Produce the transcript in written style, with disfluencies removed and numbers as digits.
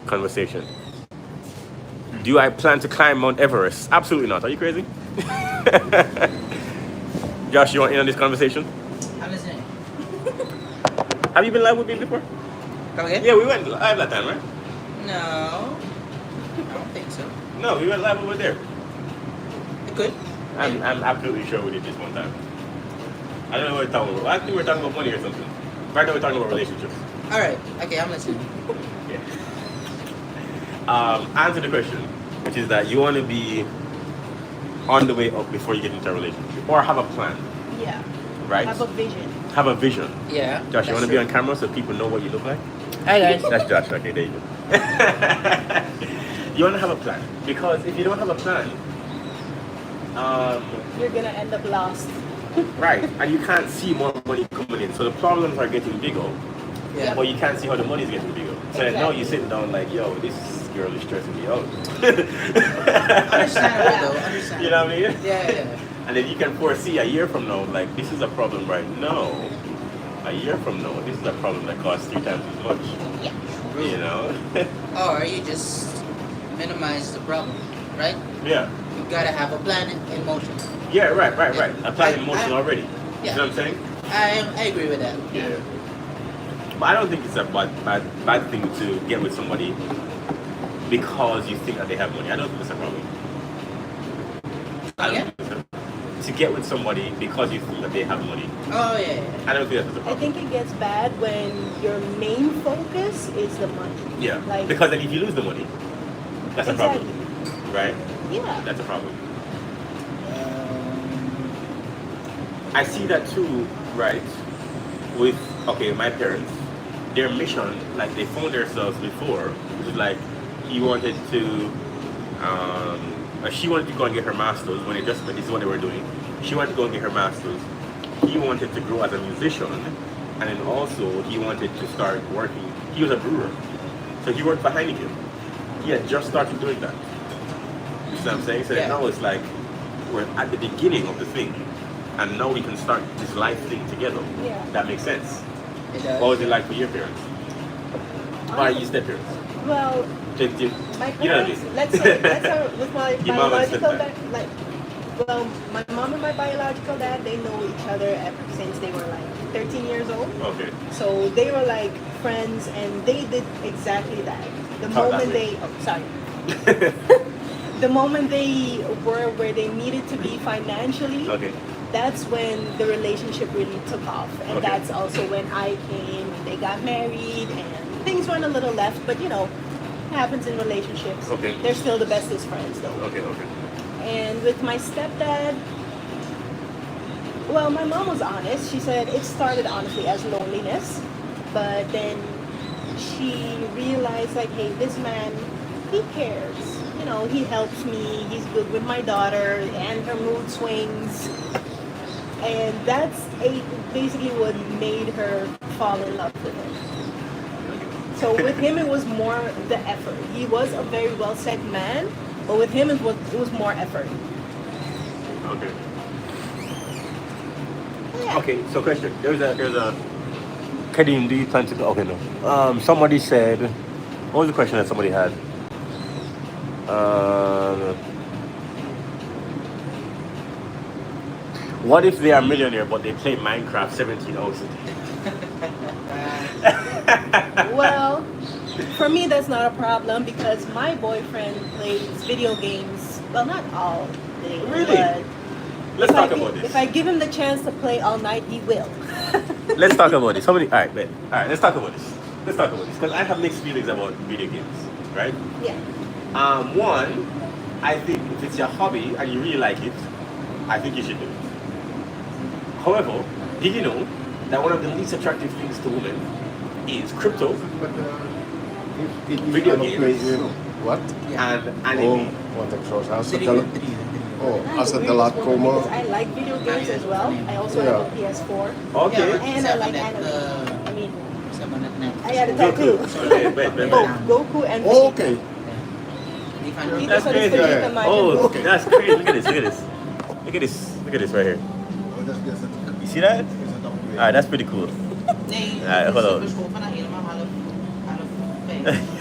conversation. Do I plan to climb Mount Everest? Absolutely not. Are you crazy? Josh, you want in on this conversation? I'm listening. Have you been live with me before? Come again? Yeah, we went live that time, right? No. I don't think so. No, we went live over there. It could. I'm absolutely sure we did this one time. I don't know what we're talking about. I think we're talking about money or something. Right now we're talking about relationships. Alright. Okay, I'm listening. Yeah. Answer the question, which is that you want to be on the way up before you get into a relationship, or have a plan, Yeah. right? Have a vision. Have a vision. Yeah. Josh, you want to be on camera so people know what you look like? Hi guys. That's Josh. Okay, there you go. You want to have a plan, because if you don't have a plan, You're gonna end up lost. right, and you can't see more money coming in, so the problems are getting bigger, Yeah. but you can't see how the money is getting bigger. So now Exactly. you're sitting down like, yo, this girl is stressing me out. Understandable though. Understandable. You know what I mean? Yeah. And then you can foresee a year from now, like, this is a problem right now. A year from now, this is a problem that costs 3 times as much. Yeah. You know? Or you just minimize the problem, right? Yeah. You gotta have a plan in motion. Yeah, right. A plan in motion I- already. yeah. You know what I'm saying? I agree with that. Yeah. But I don't think it's a bad thing to get with somebody because you think that they have money. I don't think it's a problem. I don't Yeah? think it's a- To get with somebody because you think that they have money. Oh yeah. I don't think that's a I problem. think it gets bad when your main focus is the money. Yeah. Like, Because then if you lose the money, that's a exactly. problem. Right? Yeah. That's a problem. I see that too, right? With, okay, my parents, their mission, like they found themselves before, which is like, he wanted to, she wanted to go and get her master's when this is what they were doing. She wanted to go and get her master's. He wanted to grow as a musician, and then also he wanted to start working. He was a brewer, so he worked for Heineken. He had just started doing that. You see what I'm saying? So Yeah. now it's like we're at the beginning of the thing, and now we can start this life thing together. Yeah. That makes sense. It does. What was it like for your parents? Why are you step parents? Well, You my you know what I parents, mean? let's say, with my Your mom and biological stepdad. dad, like, well, my mom and my biological dad, they know each other ever since they were like 13 years old. Okay. So they were like friends, and they did exactly that. The Talk that moment way. they, oh, sorry. The moment they were where they needed to be financially, Okay. that's when the relationship really took off. And Okay. that's also when I came, and they got married, and things went a little left, but you know, it happens in relationships. Okay. They're still the bestest friends though. Okay. And with my stepdad, well, my mom was honest. She said it started honestly as loneliness, but then she realized like, hey, this man, he cares. You know, he helps me. He's good with my daughter and her mood swings. And that's basically what made her fall in love with him. So with him, it was more the effort. He was a very well-said man, but with him, it was more effort. Okay. Yeah. Okay. So question. There's a. Kadeem, do you plan to go? Okay, no. Somebody said. What was the question that somebody had? What if they are a millionaire but they play Minecraft 17 hours a day? Well, for me, that's not a problem because my boyfriend plays video games. Well, not all day. Really? But Let's talk about If this. I give him the chance to play all night, he will. Let's talk about this. Somebody, all right, wait. All right, let's talk about this. Because I have mixed feelings about video games, right? Yeah. One, I think if it's your hobby and you really like it, I think you should do it. However, did you know that one of the least attractive things to women is crypto Video games. Wat? and Oh, anime? want ik zo zeggen. Als het Drie, te- drie. oh, als het te Weird laat one komen. because I like video games as well. I also Yeah. have a PS4. Okay. Yeah, And I like anime. I mean, I had a tattoo. Okay, wait. Both Goku and Oh, Vegeta. okay. He That's just wanted crazy. to read the mind. Oh, Okay. that's crazy. Look at this. Look at this right here. You see that? Alright, that's pretty cool. Nee, Alright, hold on. het is gewoon van helemaal half 5.